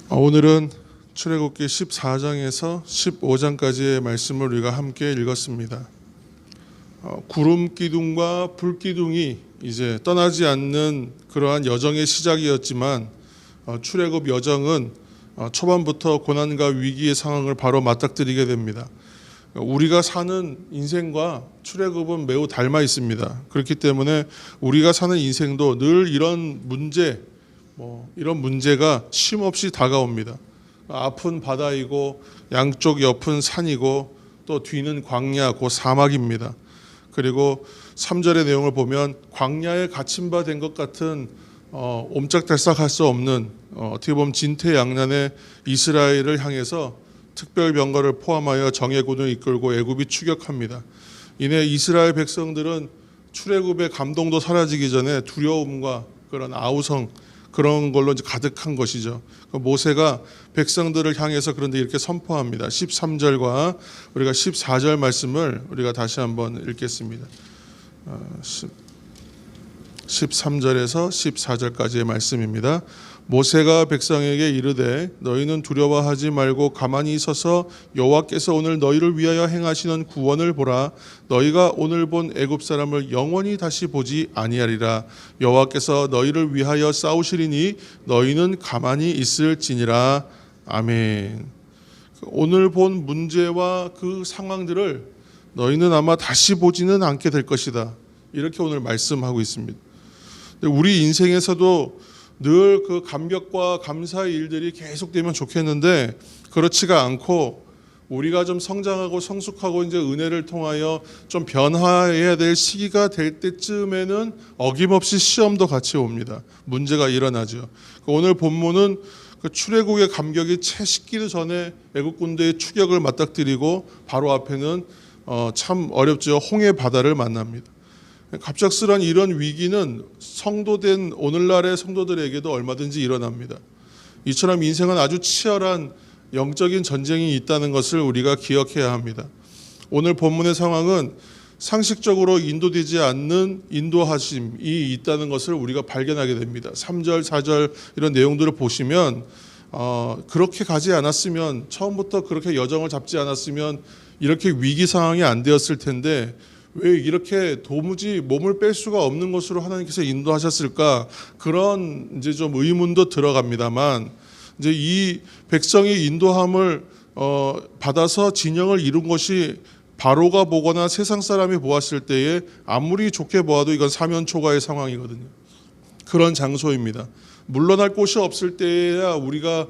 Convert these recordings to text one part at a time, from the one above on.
오늘은 출애굽기 14장에서 15장까지의 말씀을 우리가 함께 읽었습니다. 구름 기둥과 불 기둥이 이제 떠나지 않는 그러한 여정의 시작이었지만 출애굽 여정은 초반부터 고난과 위기의 상황을 바로 맞닥뜨리게 됩니다. 우리가 사는 인생과 출애굽은 매우 닮아 있습니다. 그렇기 때문에 우리가 사는 인생도 늘 이런 문제가 쉼없이 다가옵니다. 앞은 바다이고 양쪽 옆은 산이고 또 뒤는 광야 곧 사막입니다. 그리고 3절의 내용을 보면 광야에 갇힌 바 된 것 같은 옴짝달싹할 수 없는 어떻게 보면 진퇴양난의 이스라엘을 향해서 특별병거를 포함하여 정예군을 이끌고 애굽이 추격합니다. 이내 이스라엘 백성들은 출애굽의 감동도 사라지기 전에 두려움과 그런 아우성 그런 걸로 이제 가득한 것이죠. 모세가 백성들을 향해서 그런데 이렇게 선포합니다. 13절과 우리가 14절 말씀을 우리가 다시 한번 읽겠습니다. 13절에서 14절까지의 말씀입니다. 모세가 백성에게 이르되 너희는 두려워하지 말고 가만히 있어서 여호와께서 오늘 너희를 위하여 행하시는 구원을 보라. 너희가 오늘 본 애굽 사람을 영원히 다시 보지 아니하리라. 여호와께서 너희를 위하여 싸우시리니 너희는 가만히 있을지니라. 아멘. 오늘 본 문제와 그 상황들을 너희는 아마 다시 보지는 않게 될 것이다. 이렇게 오늘 말씀하고 있습니다. 우리 인생에서도 늘 그 감격과 감사의 일들이 계속되면 좋겠는데 그렇지가 않고 우리가 좀 성장하고 성숙하고 이제 은혜를 통하여 좀 변화해야 될 시기가 될 때쯤에는 어김없이 시험도 같이 옵니다. 문제가 일어나죠. 오늘 본문은 그 출애굽의 감격이 채 식기도 전에 애굽 군대의 추격을 맞닥뜨리고 바로 앞에는 참 어렵죠. 홍해 바다를 만납니다. 갑작스런 이런 위기는 성도된 오늘날의 성도들에게도 얼마든지 일어납니다. 이처럼 인생은 아주 치열한 영적인 전쟁이 있다는 것을 우리가 기억해야 합니다. 오늘 본문의 상황은 상식적으로 인도되지 않는 인도하심이 있다는 것을 우리가 발견하게 됩니다. 3절, 4절 이런 내용들을 보시면 그렇게 가지 않았으면 처음부터 그렇게 여정을 잡지 않았으면 이렇게 위기 상황이 안 되었을 텐데 왜 이렇게 도무지 몸을 뺄 수가 없는 것으로 하나님께서 인도하셨을까? 그런 이제 좀 의문도 들어갑니다만 이제 이 백성이 인도함을 받아서 진영을 이룬 것이 바로가 보거나 세상 사람이 보았을 때에 아무리 좋게 보아도 이건 사면초가의 상황이거든요. 그런 장소입니다. 물러날 곳이 없을 때야 우리가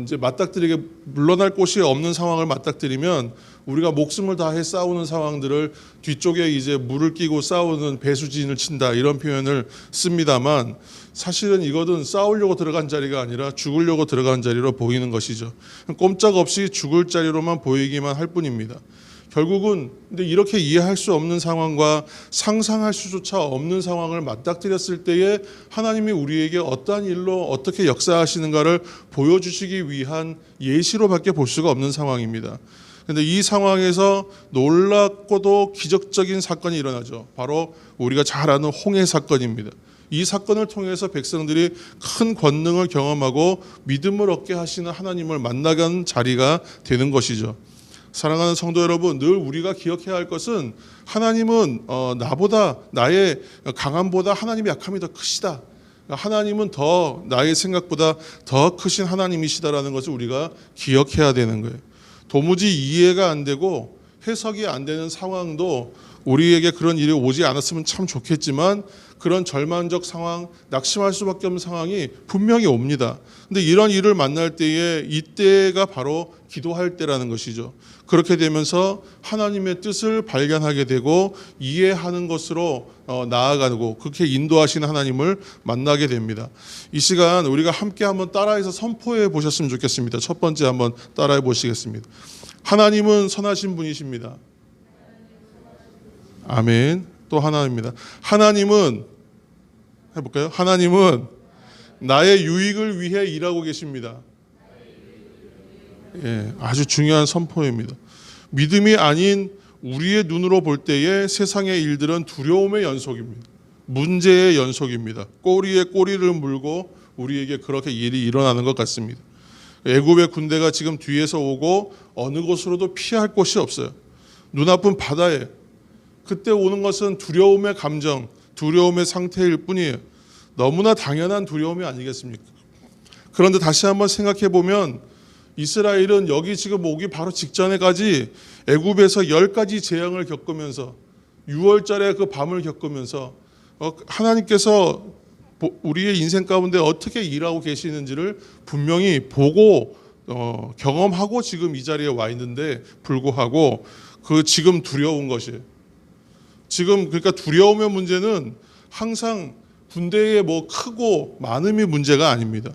이제 맞닥뜨리게 물러날 곳이 없는 상황을 맞닥뜨리면 우리가 목숨을 다해 싸우는 상황들을 뒤쪽에 이제 물을 끼고 싸우는 배수진을 친다 이런 표현을 씁니다만 사실은 이것은 싸우려고 들어간 자리가 아니라 죽으려고 들어간 자리로 보이는 것이죠. 꼼짝없이 죽을 자리로만 보이기만 할 뿐입니다. 결국은 근데 이렇게 이해할 수 없는 상황과 상상할 수조차 없는 상황을 맞닥뜨렸을 때에 하나님이 우리에게 어떠한 일로 어떻게 역사하시는가를 보여주시기 위한 예시로밖에 볼 수가 없는 상황입니다. 그런데 이 상황에서 놀랍고도 기적적인 사건이 일어나죠. 바로 우리가 잘 아는 홍해 사건입니다. 이 사건을 통해서 백성들이 큰 권능을 경험하고 믿음을 얻게 하시는 하나님을 만나간 자리가 되는 것이죠. 사랑하는 성도 여러분, 늘 우리가 기억해야 할 것은 하나님은 나의 강함보다 하나님의 약함이 더 크시다. 하나님은 더 나의 생각보다 더 크신 하나님이시다라는 것을 우리가 기억해야 되는 거예요. 도무지 이해가 안 되고 해석이 안 되는 상황도 우리에게 그런 일이 오지 않았으면 참 좋겠지만 그런 절망적 상황, 낙심할 수밖에 없는 상황이 분명히 옵니다. 근데 이런 일을 만날 때에 이때가 바로 기도할 때라는 것이죠. 그렇게 되면서 하나님의 뜻을 발견하게 되고 이해하는 것으로 나아가고 그렇게 인도하시는 하나님을 만나게 됩니다. 이 시간 우리가 함께 한번 따라해서 선포해 보셨으면 좋겠습니다. 첫 번째 한번 따라해 보시겠습니다. 하나님은 선하신 분이십니다. 아멘. 또 하나입니다. 하나님은 해볼까요? 하나님은 나의 유익을 위해 일하고 계십니다. 예, 아주 중요한 선포입니다. 믿음이 아닌 우리의 눈으로 볼 때에 세상의 일들은 두려움의 연속입니다. 문제의 연속입니다. 꼬리에 꼬리를 물고 우리에게 그렇게 일이 일어나는 것 같습니다. 애굽의 군대가 지금 뒤에서 오고 어느 곳으로도 피할 곳이 없어요. 눈앞은 바다에. 그때 오는 것은 두려움의 감정, 두려움의 상태일 뿐이에요. 너무나 당연한 두려움이 아니겠습니까? 그런데 다시 한번 생각해 보면 이스라엘은 여기 지금 오기 바로 직전에까지 애굽에서 10가지 재앙을 겪으면서 6월절에 그 밤을 겪으면서 하나님께서 우리의 인생 가운데 어떻게 일하고 계시는지를 분명히 보고 경험하고 지금 이 자리에 와 있는데 불구하고 그 지금 두려운 것이 지금 그러니까 두려움의 문제는 항상 군대의 뭐 크고 많음이 문제가 아닙니다.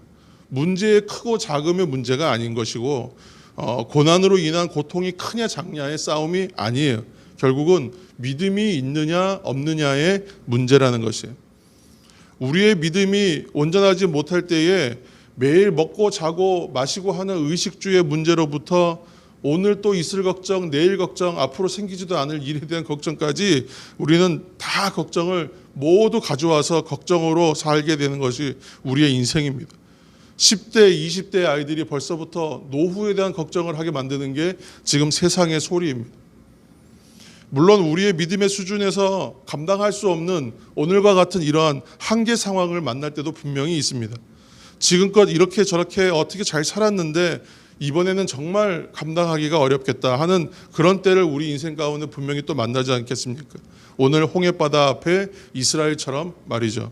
문제의 크고 작음의 문제가 아닌 것이고 고난으로 인한 고통이 크냐 작냐의 싸움이 아니에요. 결국은 믿음이 있느냐 없느냐의 문제라는 것이에요. 우리의 믿음이 온전하지 못할 때에 매일 먹고 자고 마시고 하는 의식주의 문제로부터 오늘 또 있을 걱정, 내일 걱정, 앞으로 생기지도 않을 일에 대한 걱정까지 우리는 다 걱정을 모두 가져와서 걱정으로 살게 되는 것이 우리의 인생입니다. 10대, 20대 아이들이 벌써부터 노후에 대한 걱정을 하게 만드는 게 지금 세상의 소리입니다. 물론 우리의 믿음의 수준에서 감당할 수 없는 오늘과 같은 이러한 한계 상황을 만날 때도 분명히 있습니다. 지금껏 이렇게 저렇게 어떻게 잘 살았는데 이번에는 정말 감당하기가 어렵겠다 하는 그런 때를 우리 인생 가운데 분명히 또 만나지 않겠습니까? 오늘 홍해바다 앞에 이스라엘처럼 말이죠.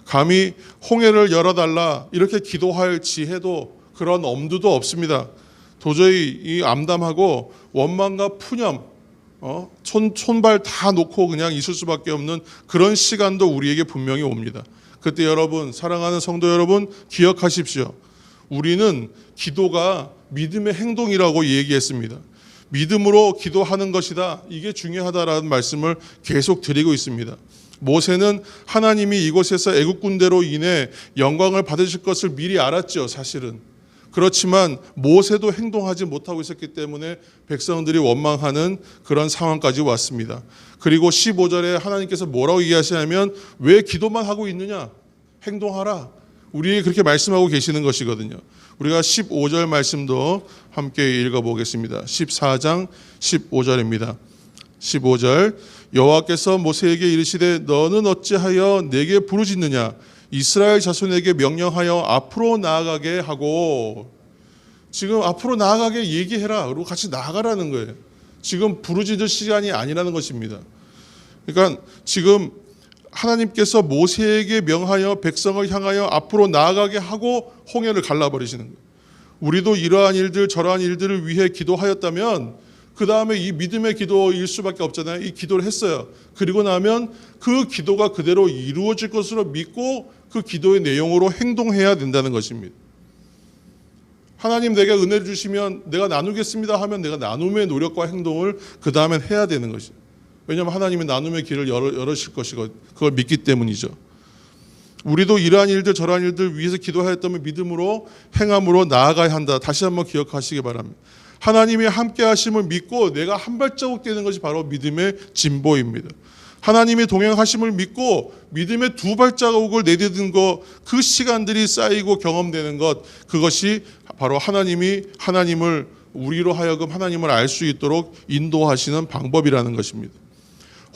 감히 홍해를 열어달라 이렇게 기도할 지혜도 그런 엄두도 없습니다. 도저히 이 암담하고 원망과 푸념 손발 다 놓고 그냥 있을 수밖에 없는 그런 시간도 우리에게 분명히 옵니다. 그때 여러분, 사랑하는 성도 여러분, 기억하십시오. 우리는 기도가 믿음의 행동이라고 얘기했습니다. 믿음으로 기도하는 것이다. 이게 중요하다라는 말씀을 계속 드리고 있습니다. 모세는 하나님이 이곳에서 애국 군대로 인해 영광을 받으실 것을 미리 알았죠, 사실은. 그렇지만 모세도 행동하지 못하고 있었기 때문에 백성들이 원망하는 그런 상황까지 왔습니다. 그리고 15절에 하나님께서 뭐라고 얘기하시냐면 왜 기도만 하고 있느냐? 행동하라. 우리에게 그렇게 말씀하고 계시는 것이거든요. 우리가 15절 말씀도 함께 읽어보겠습니다. 14장 15절입니다. 15절 여호와께서 모세에게 이르시되 너는 어찌하여 내게 부르짖느냐? 이스라엘 자손에게 명령하여 앞으로 나아가게 하고 지금 앞으로 나아가게 얘기해라. 그리고 같이 나아가라는 거예요. 지금 부르짖을 시간이 아니라는 것입니다. 그러니까 지금 하나님께서 모세에게 명하여 백성을 향하여 앞으로 나아가게 하고 홍해를 갈라버리시는 거예요. 우리도 이러한 일들 저러한 일들을 위해 기도하였다면 그 다음에 이 믿음의 기도일 수밖에 없잖아요. 이 기도를 했어요. 그리고 나면 그 기도가 그대로 이루어질 것으로 믿고 그 기도의 내용으로 행동해야 된다는 것입니다. 하나님 내게 은혜를 주시면 내가 나누겠습니다 하면 내가 나눔의 노력과 행동을 그 다음엔 해야 되는 것이죠. 왜냐하면 하나님이 나눔의 길을 열으실 것이고 그걸 믿기 때문이죠. 우리도 이러한 일들 저러한 일들 위해서 기도하였다면 믿음으로 행함으로 나아가야 한다. 다시 한번 기억하시기 바랍니다. 하나님이 함께 하심을 믿고 내가 한 발자국 떼는 것이 바로 믿음의 진보입니다. 하나님이 동행하심을 믿고 믿음의 두 발자국을 내딛는 것, 그 시간들이 쌓이고 경험되는 것, 그것이 바로 하나님을 우리로 하여금 하나님을 알 수 있도록 인도하시는 방법이라는 것입니다.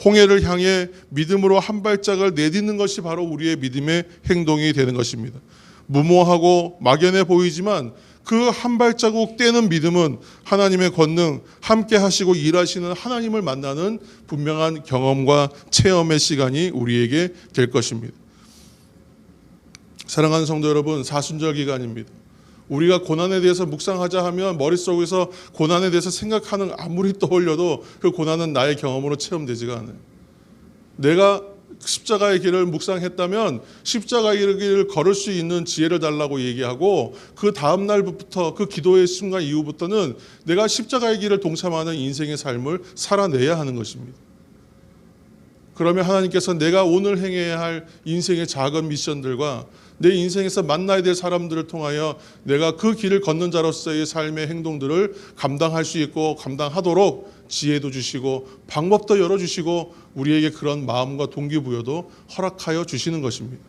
홍해를 향해 믿음으로 한 발짝을 내딛는 것이 바로 우리의 믿음의 행동이 되는 것입니다. 무모하고 막연해 보이지만 그 한 발자국 떼는 믿음은 하나님의 권능, 함께 하시고 일하시는 하나님을 만나는 분명한 경험과 체험의 시간이 우리에게 될 것입니다. 사랑하는 성도 여러분, 사순절 기간입니다. 우리가 고난에 대해서 묵상하자 하면 머릿속에서 고난에 대해서 생각하는 아무리 떠올려도 그 고난은 나의 경험으로 체험되지가 않아요. 내가 십자가의 길을 묵상했다면 십자가의 길을 걸을 수 있는 지혜를 달라고 얘기하고 그 다음 날부터 그 기도의 순간 이후부터는 내가 십자가의 길을 동참하는 인생의 삶을 살아내야 하는 것입니다. 그러면 하나님께서 내가 오늘 행해야 할 인생의 작은 미션들과 내 인생에서 만나야 될 사람들을 통하여 내가 그 길을 걷는 자로서의 삶의 행동들을 감당할 수 있고 감당하도록 지혜도 주시고 방법도 열어주시고 우리에게 그런 마음과 동기부여도 허락하여 주시는 것입니다.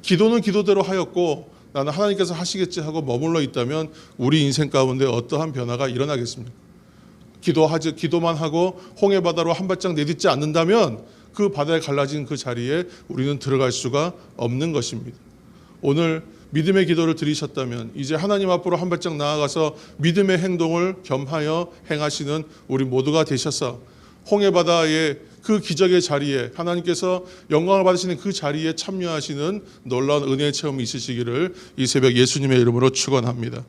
기도는 기도대로 하였고 나는 하나님께서 하시겠지 하고 머물러 있다면 우리 인생 가운데 어떠한 변화가 일어나겠습니까? 기도만 하고 홍해 바다로 한 발짝 내딛지 않는다면 그 바다에 갈라진 그 자리에 우리는 들어갈 수가 없는 것입니다. 오늘 믿음의 기도를 드리셨다면 이제 하나님 앞으로 한 발짝 나아가서 믿음의 행동을 겸하여 행하시는 우리 모두가 되셔서 홍해 바다의 그 기적의 자리에 하나님께서 영광을 받으시는 그 자리에 참여하시는 놀라운 은혜의 체험이 있으시기를 이 새벽 예수님의 이름으로 축원합니다.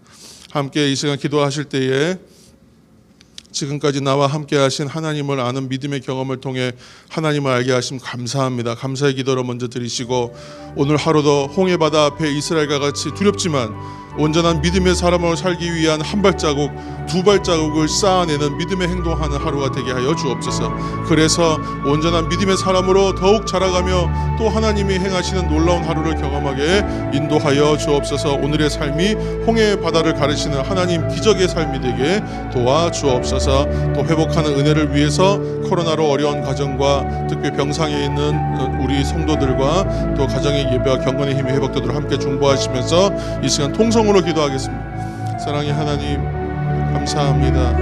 함께 이 시간 기도하실 때에 지금까지 나와 함께 하신 하나님을 아는 믿음의 경험을 통해 하나님을 알게 하심 감사합니다. 감사의 기도를 먼저 드리시고 오늘 하루도 홍해 바다 앞에 이스라엘과 같이 두렵지만 온전한 믿음의 사람으로 살기 위한 한 발자국, 두 발자국을 쌓아내는 믿음의 행동하는 하루가 되게 하여 주옵소서. 그래서 온전한 믿음의 사람으로 더욱 자라가며 또 하나님이 행하시는 놀라운 하루를 경험하게 인도하여 주옵소서. 오늘의 삶이 홍해 바다를 가르치는 하나님 기적의 삶이 되게 도와주옵소서. 또 회복하는 은혜를 위해서 코로나로 어려운 가정과 특히 병상에 있는 우리 성도들과 또 가정의 예배와 경건의 힘이 회복되도록 함께 중보하시면서 이 시간 통성으로 기도하겠습니다. 사랑의 하나님 감사합니다.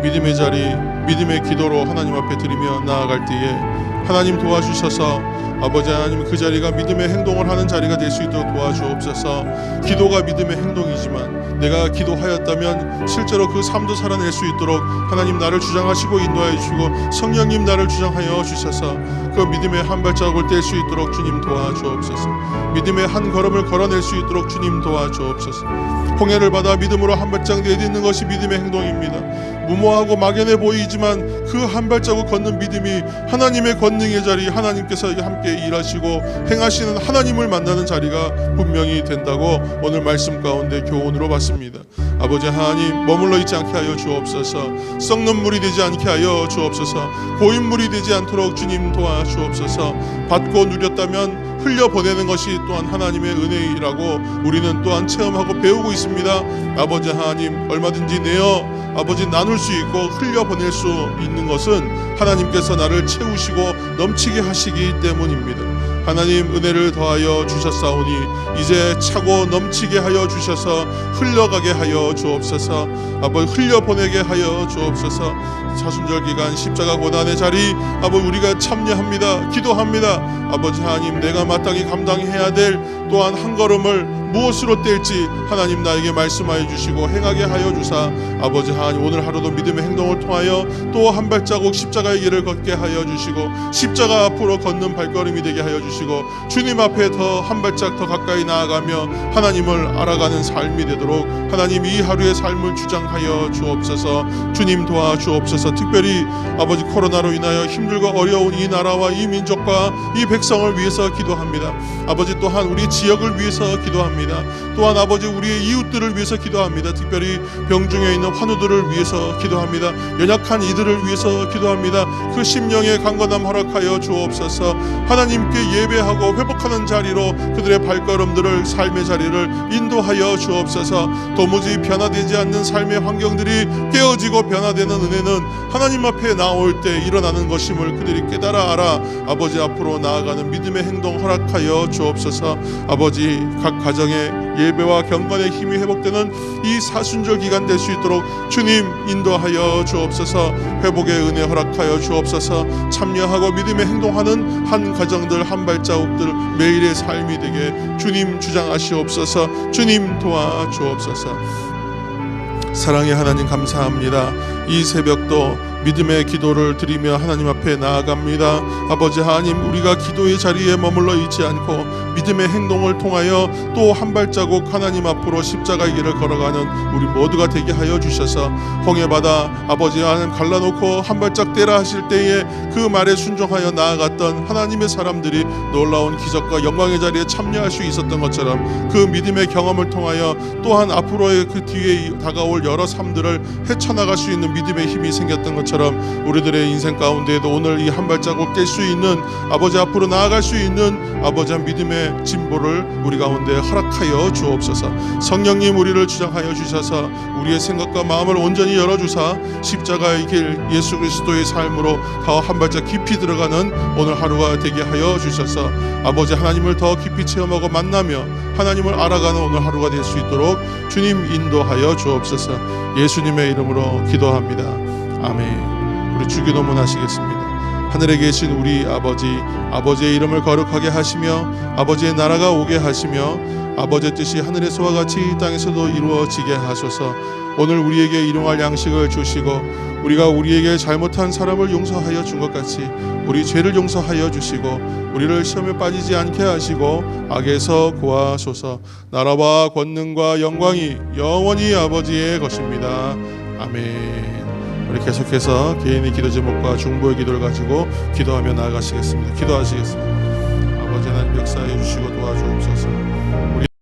믿음의 자리, 믿음의 기도로 하나님 앞에 드리며 나아갈 때에 하나님 도와주셔서 아버지 하나님 그 자리가 믿음의 행동을 하는 자리가 될 수 있도록 도와주옵소서. 기도가 믿음의 행동이지만 내가 기도하였다면 실제로 그 삶도 살아낼 수 있도록 하나님 나를 주장하시고 인도하여 주시고 성령님 나를 주장하여 주셔서 그 믿음의 한 발자국을 뗄 수 있도록 주님 도와주옵소서. 믿음의 한 걸음을 걸어낼 수 있도록 주님 도와주옵소서. 홍해를 받아 믿음으로 한 발짝 내딛는 것이 믿음의 행동입니다. 무모하고 막연해 보이지만 그 한 발자국 걷는 믿음이 하나님의 권능의 자리, 하나님께서 함께 일하시고 행하시는 하나님을 만나는 자리가 분명히 된다고 오늘 말씀 가운데 교훈으로 봤습니다. 아버지 하나님 머물러 있지 않게 하여 주옵소서. 썩는 물이 되지 않게 하여 주옵소서. 고인물이 되지 않도록 주님 도와주옵소서. 받고 누렸다면 흘려보내는 것이 또한 하나님의 은혜이라고 우리는 또한 체험하고 배우고 있습니다. 아버지 하나님 얼마든지 내어 아버지 나눌 수 있고 흘려보낼 수 있는 것은 하나님께서 나를 채우시고 넘치게 하시기 때문입니다. 하나님 은혜를 더하여 주셨사오니 이제 차고 넘치게 하여 주셔서 흘러가게 하여 주옵소서. 아버지 흘려보내게 하여 주옵소서. 사순절 기간 십자가 고난의 자리 아버지 우리가 참여합니다. 기도합니다. 아버지 하나님 내가 마땅히 감당해야 될 또한 한 걸음을 무엇으로 뗄지 하나님 나에게 말씀하여 주시고 행하게 하여 주사 아버지 하나님 오늘 하루도 믿음의 행동을 통하여 또 한 발자국 십자가의 길을 걷게 하여 주시고 십자가 앞으로 걷는 발걸음이 되게 하여 주시고 주님 앞에 더 한 발짝 더 가까이 나아가며 하나님을 알아가는 삶이 되도록 하나님 이 하루의 삶을 주장하여 주옵소서. 주님 도와주옵소서. 특별히 아버지 코로나로 인하여 힘들고 어려운 이 나라와 이 민족과 이 백성을 위해서 기도합니다. 아버지 또한 우리 지역을 위해서 기도합니다. 또한 아버지 우리의 이웃들을 위해서 기도합니다. 특별히 병중에 있는 환우들을 위해서 기도합니다. 연약한 이들을 위해서 기도합니다. 그 심령의 강건함 허락하여 주옵소서. 하나님께 예배하고 회복하는 자리로 그들의 발걸음들을 삶의 자리를 인도하여 주옵소서. 도무지 변화되지 않는 삶의 환경들이 깨어지고 변화되는 은혜는 하나님 앞에 나올 때 일어나는 것임을 그들이 깨달아 알아 아버지 앞으로 나아가는 믿음의 행동 허락하여 주옵소서. 아버지 각 가정의 예배와 경건의 힘이 회복되는 이 사순절 기간 될 수 있도록 주님 인도하여 주옵소서. 회복의 은혜 허락하여 주옵소서. 참여하고 믿음의 행동하는 한 가정들 한 발자국들 매일의 삶이 되게 주님 주장하시옵소서. 주님 도와주옵소서. 사랑의 하나님 감사합니다. 이 새벽도 믿음의 기도를 드리며 하나님 앞에 나아갑니다. 아버지 하나님 우리가 기도의 자리에 머물러 있지 않고 믿음의 행동을 통하여 또 한 발자국 하나님 앞으로 십자가의 길을 걸어가는 우리 모두가 되게 하여 주셔서 홍해 바다 아버지 하나님 갈라놓고 한 발짝 떼라 하실 때에 그 말에 순종하여 나아갔던 하나님의 사람들이 놀라운 기적과 영광의 자리에 참여할 수 있었던 것처럼 그 믿음의 경험을 통하여 또한 앞으로의 그 뒤에 다가올 여러 삶들을 헤쳐나갈 수 있는 믿음의 힘이 생겼던 것처럼 것처럼 우리들의 인생 가운데에도 오늘 이 한 발자국 뗄 수 있는 아버지 앞으로 나아갈 수 있는 아버지 믿음의 진보를 우리 가운데 허락하여 주옵소서. 성령님 우리를 주장하여 주셔서 우리의 생각과 마음을 온전히 열어주사 십자가의 길 예수 그리스도의 삶으로 더 한 발짝 깊이 들어가는 오늘 하루가 되게 하여 주셔서 아버지 하나님을 더 깊이 체험하고 만나며 하나님을 알아가는 오늘 하루가 될 수 있도록 주님 인도하여 주옵소서. 예수님의 이름으로 기도합니다. 아멘. 우리 주기도문 하시겠습니다. 하늘에 계신 우리 아버지, 아버지의 이름을 거룩하게 하시며 아버지의 나라가 오게 하시며 아버지의 뜻이 하늘에서와 같이 이 땅에서도 이루어지게 하소서. 오늘 우리에게 일용할 양식을 주시고 우리가 우리에게 잘못한 사람을 용서하여 준 것 같이 우리 죄를 용서하여 주시고 우리를 시험에 빠지지 않게 하시고 악에서 구하소서. 나라와 권능과 영광이 영원히 아버지의 것입니다. 아멘. 우리 계속해서 개인의 기도 제목과 중보의 기도를 가지고 기도하며 나아가시겠습니다. 기도하시겠습니다. 아버지 하나님 역사해 주시고 도와주옵소서. 우리